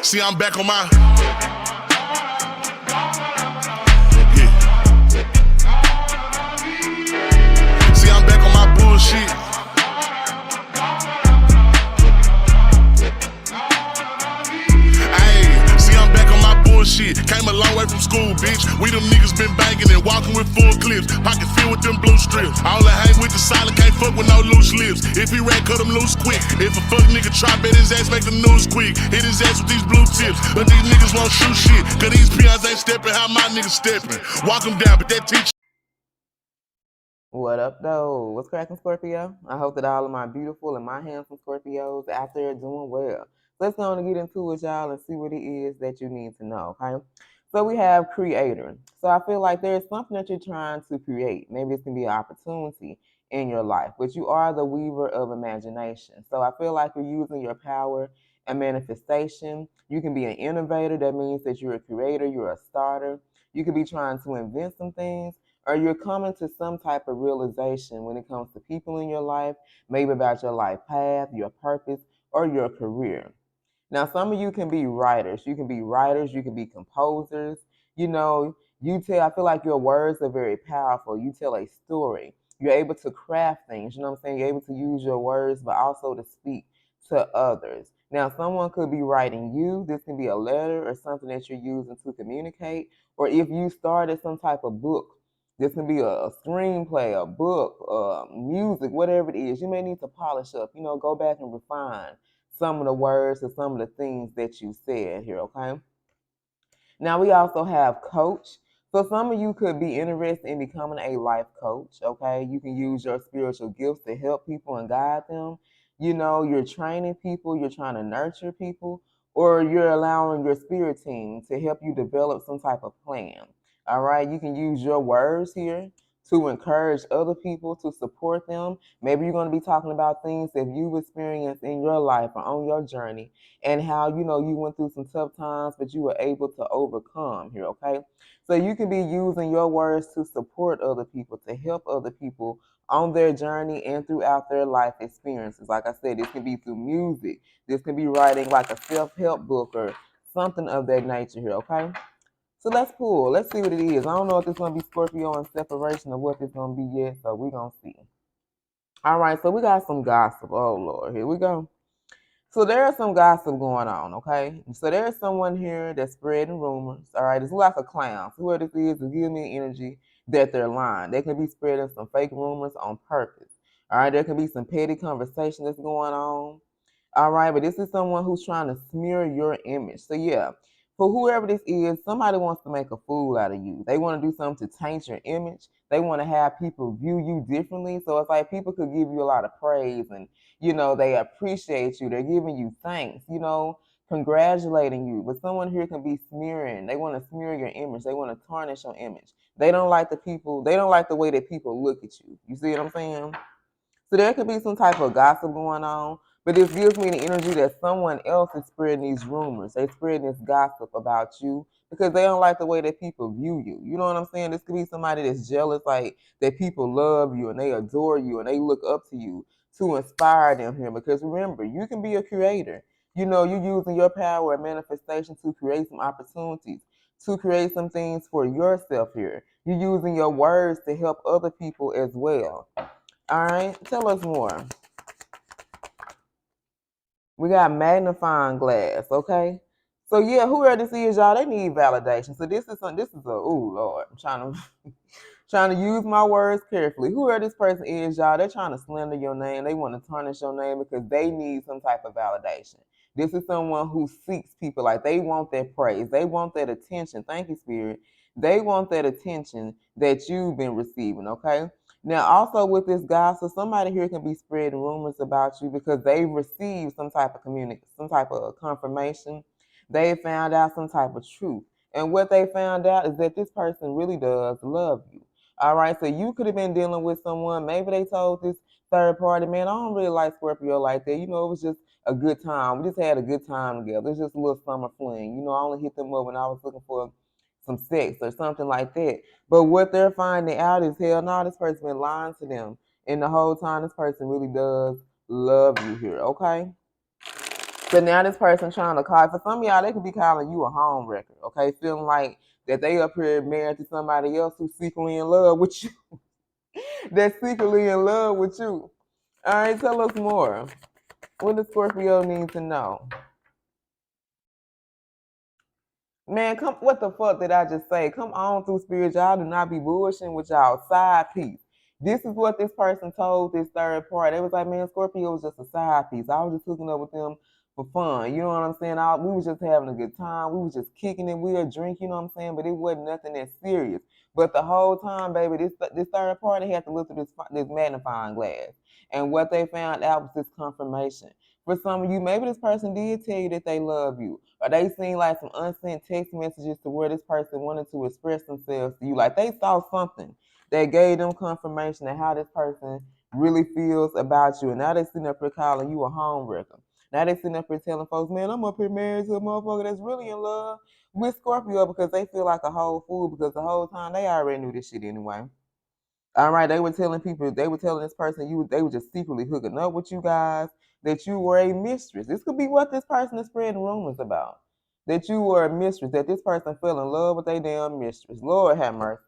See, I'm back on my... See, I'm back on my bullshit. Ayy, see, I'm back on my bullshit. Came a long way from school, bitch. We them niggas been banging and walking with full clips. Pocket filled with them blue strips. All I hang with the silent, can't fuck with no loose lips. If he ran, cut him loose quick. If a fuck nigga try, bet his ass make the news quick. Hit his ass with these blue tips. But these niggas won't shoot shit. Cause these peons ain't stepping how my niggas stepping. Walk them down, but that teacher. What up, though? What's cracking, Scorpio? I hope that all of my beautiful and my handsome Scorpios out there are doing well. Let's go on and get into it, y'all, and see what it is that you need to know, okay? So we have creator. So I feel like there's something that you're trying to create. Maybe it's going to be an opportunity in your life, but you are the weaver of imagination. So I feel like you're using your power and manifestation. You can be an innovator. That means that you're a creator, you're a starter. You could be trying to invent some things, or you're coming to some type of realization when it comes to people in your life, maybe about your life path, your purpose, or your career. Now, some of you can be writers. You can be writers, you can be composers. You know, I feel like your words are very powerful. You tell a story. You're able to craft things, you know what I'm saying? You're able to use your words, but also to speak to others. Now, someone could be writing you. This can be a letter or something that you're using to communicate. Or if you started some type of book, this can be a screenplay, a book, music, whatever it is. You may need to polish up, go back and refine some of the words or some of the things that you said here, okay? Now, we also have coach. So some of you could be interested in becoming a life coach, okay? You can use your spiritual gifts to help people and guide them. You're training people, you're trying to nurture people, or you're allowing your spirit team to help you develop some type of plan. All right, you can use your words here to encourage other people, to support them. Maybe you're going to be talking about things that you've experienced in your life or on your journey, and how you went through some tough times, but you were able to overcome here, okay? So you can be using your words to support other people, to help other people on their journey and throughout their life experiences. Like I said, this can be through music. This can be writing like a self-help book or something of that nature here, okay? So let's pull. Let's see what it is. I don't know if it's going to be Scorpio in separation or what it's going to be yet, so we're going to see. All right, so we got some gossip. Oh, Lord. Here we go. So there is some gossip going on, okay? So there's someone here that's spreading rumors, all right? It's like a clown. So whoever this is giving me energy that they're lying. They can be spreading some fake rumors on purpose, all right? There can be some petty conversation that's going on, all right? But this is someone who's trying to smear your image. So yeah, for whoever this is, somebody wants to make a fool out of you. They want to do something to taint your image. They want to have people view you differently. So it's like people could give you a lot of praise and they appreciate you. They're giving you thanks, congratulating you. But someone here can be smearing. They want to smear your image. They want to tarnish your image. They don't like they don't like the way that people look at you. You see what I'm saying? So there could be some type of gossip going on, but this gives me the energy that someone else is spreading these rumors. They're spreading this gossip about you because they don't like the way that people view you. You know what I'm saying? This could be somebody that's jealous, like that people love you and they adore you and they look up to you to inspire them here. Because remember, you can be a creator. You're using your power and manifestation to create some opportunities, to create some things for yourself here. You're using your words to help other people as well. All right, tell us more. We got magnifying glass, okay? So yeah, whoever this is, y'all, they need validation. So this is oh Lord, I'm trying to trying to use my words carefully. Whoever this person is, y'all, they're trying to slander your name. They want to tarnish your name because they need some type of validation. This is someone who seeks people, like they want that praise. They want that attention. Thank you, Spirit. They want that attention that you've been receiving, okay? Now, also with this gossip, somebody here can be spreading rumors about you because they received some type of some type of confirmation. They found out some type of truth. And what they found out is that this person really does love you. All right, so you could have been dealing with someone. Maybe they told this third party, man, I don't really like Scorpio like that. It was just a good time. We just had a good time together. It's just a little summer fling. I only hit them up when I was looking for some sex or something like that. But what they're finding out is, hell no, this person been lying to them. And the whole time, this person really does love you here, okay? So now this person trying to call, for some of y'all, they could be calling you a homewrecker, okay? Feeling like that they up here married to somebody else who's secretly in love with you. That's secretly in love with you. All right, tell us more. What does Scorpio need to know? Man, come, what the fuck did I just say? Come on through spirit. Y'all do not be bullshitting with y'all side piece. This is what this person told this third party. They was like, man, Scorpio was just a side piece. I was just hooking up with them for fun. You know what I'm saying? We was just having a good time. We was just kicking it. We were drinking, you know what I'm saying? But it wasn't nothing that serious. But the whole time, baby, this third party had to look through this magnifying glass. And what they found out was this confirmation. For some of you, maybe this person did tell you that they love you, or they seen like some unsent text messages to where this person wanted to express themselves to you. Like they saw something that gave them confirmation of how this person really feels about you. And now they sitting up here calling you a homewrecker. Now they sitting up here telling folks, man, I'm up here married to a motherfucker that's really in love with Scorpio, because they feel like a whole fool, because the whole time they already knew this shit anyway. All right, they were telling people, they were telling this person, they were just secretly hooking up with you guys, that you were a mistress. This could be what this person is spreading rumors about. That you were a mistress, that this person fell in love with a damn mistress. Lord have mercy.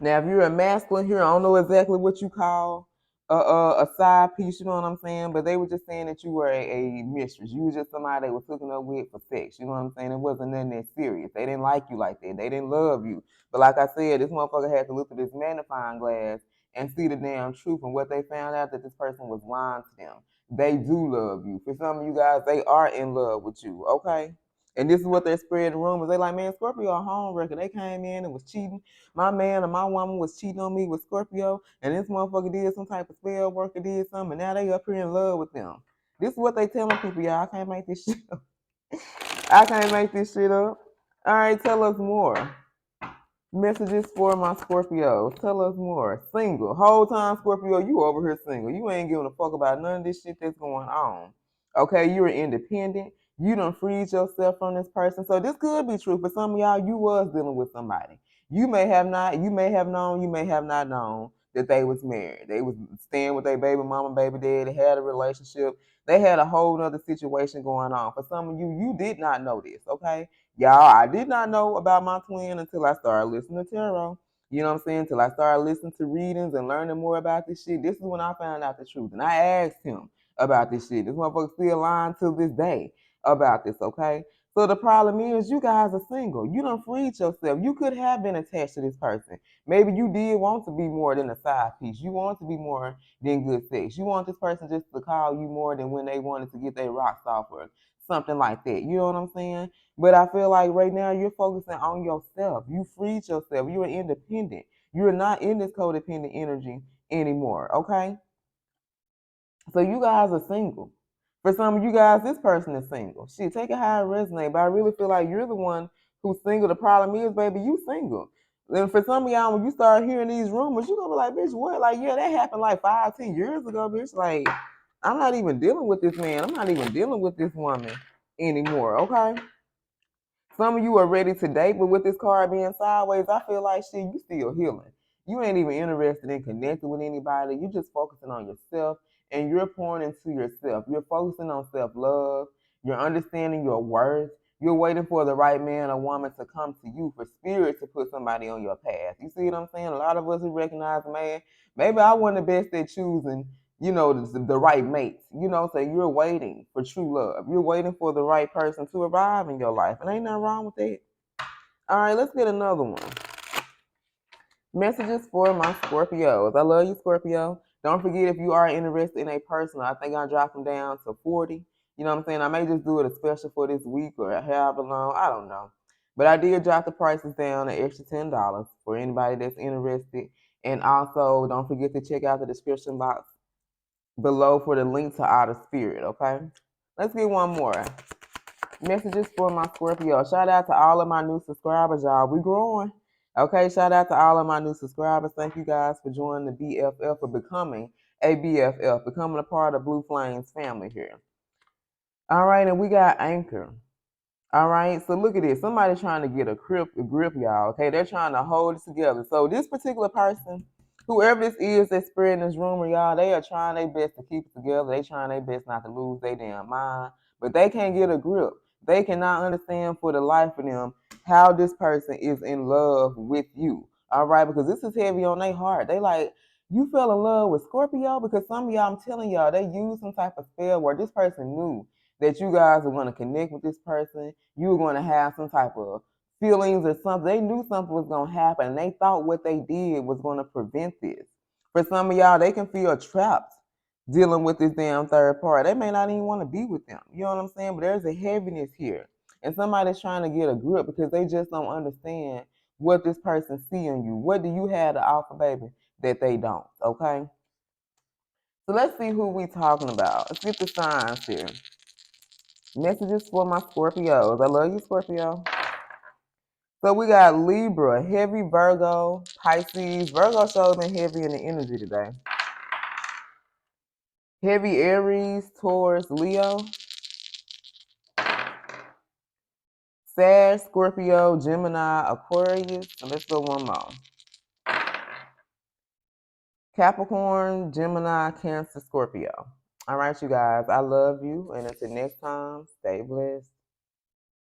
Now, if you're a masculine here, I don't know exactly what you call a side piece, you know what I'm saying? But they were just saying that you were a mistress. You were just somebody they was hooking up with for sex, you know what I'm saying? It wasn't nothing that serious. They didn't like you like that. They didn't love you. But like I said, this motherfucker had to look through this magnifying glass and see the damn truth. And what they found out, that this person was lying to them. They do love you. For some of you guys, they are in love with you, okay? And this is what they're spreading rumors. They like, man, Scorpio a homewrecker. They came in and was cheating. My man or my woman was cheating on me with Scorpio, and this motherfucker did some type of spell work or did something, and now they up here in love with them. This is what they telling people, y'all. I can't make this shit up. I can't make this shit up. All right, tell us more. Messages for my Scorpios. Tell us more. Single. Whole time, Scorpio, you over here single. You ain't giving a fuck about none of this shit that's going on. Okay, you're independent. You done freed yourself from this person. So this could be true. For some of y'all, you was dealing with somebody. You may have not, you may have known, you may have not known that they was married. They was staying with their baby mama, baby daddy, had a relationship. They had a whole other situation going on. For some of you, you did not know this, okay? Y'all, I did not know about my twin until I started listening to tarot. You know what I'm saying? Until I started listening to readings and learning more about this shit. This is when I found out the truth. And I asked him about this shit. This motherfucker still lying to this day about this, okay? So the problem is you guys are single. You done freed yourself. You could have been attached to this person. Maybe you did want to be more than a side piece. You want to be more than good sex. You want this person just to call you more than when they wanted to get their rocks off or something like that. You know what I'm saying? But I feel like right now you're focusing on yourself. You freed yourself. You're independent. You're not in this codependent energy anymore, okay? So you guys are single. For some of you guys, this person is single. Shit, take it how it resonates. But I really feel like you're the one who's single. The problem is, baby, you single. Then for some of y'all, when you start hearing these rumors, you're gonna be like, bitch, what? Like, yeah, that happened like 5, 10 years ago, bitch. Like, I'm not even dealing with this man. I'm not even dealing with this woman anymore, okay? Some of you are ready to date, but with this card being sideways, I feel like shit, you still healing. You ain't even interested in connecting with anybody. You just focusing on yourself, and you're pouring into yourself. You're focusing on self-love. You're understanding your worth. You're waiting for the right man or woman to come to you, for spirit to put somebody on your path. You see what I'm saying? A lot of us who recognize, man, maybe I wasn't the best at choosing, the right mate. So you're waiting for true love. You're waiting for the right person to arrive in your life. And ain't nothing wrong with that. All right, let's get another one. Messages for my Scorpios. I love you, Scorpio. Don't forget, if you are interested in a person, I think I'll drop them down to 40. You know what I'm saying? I may just do it a special for this week or however long. I don't know. But I did drop the prices down an extra $10 for anybody that's interested. And also, don't forget to check out the description box below for the link to Outer Spirit, okay? Let's get one more. Messages for my Scorpio. Shout out to all of my new subscribers, y'all. We growing. Okay, shout out to all of my new subscribers. Thank you guys for joining the BFF, for becoming a BFF, becoming a part of Blue Flames family here. All right, and we got Anchor. All right, so look at this. Somebody's trying to get a grip, y'all. Okay, they're trying to hold it together. So this particular person, whoever this is that's spreading this rumor, y'all, they are trying their best to keep it together. They trying their best not to lose their damn mind. But they can't get a grip. They cannot understand for the life of them how this person is in love with you. All right, because this is heavy on their heart. They like, you fell in love with Scorpio? Because some of y'all, I'm telling y'all, they use some type of spell where this person knew that you guys were going to connect with this person. You were going to have some type of feelings or something. They knew something was going to happen, and they thought what they did was going to prevent this. For some of y'all, they can feel trapped dealing with this damn third party. They may not even want to be with them. You know what I'm saying? But there's a heaviness here. And somebody's trying to get a grip because they just don't understand what this person see in you. What do you have to offer, baby, that they don't, okay? So let's see who we talking about. Let's get the signs here. Messages for my Scorpios. I love you, Scorpio. So we got Libra, heavy Virgo, Pisces. Virgo shows been heavy in the energy today. Heavy Aries, Taurus, Leo. Sag, Scorpio, Gemini, Aquarius. And let's go one more. Capricorn, Gemini, Cancer, Scorpio. All right, you guys. I love you. And until next time, stay blessed.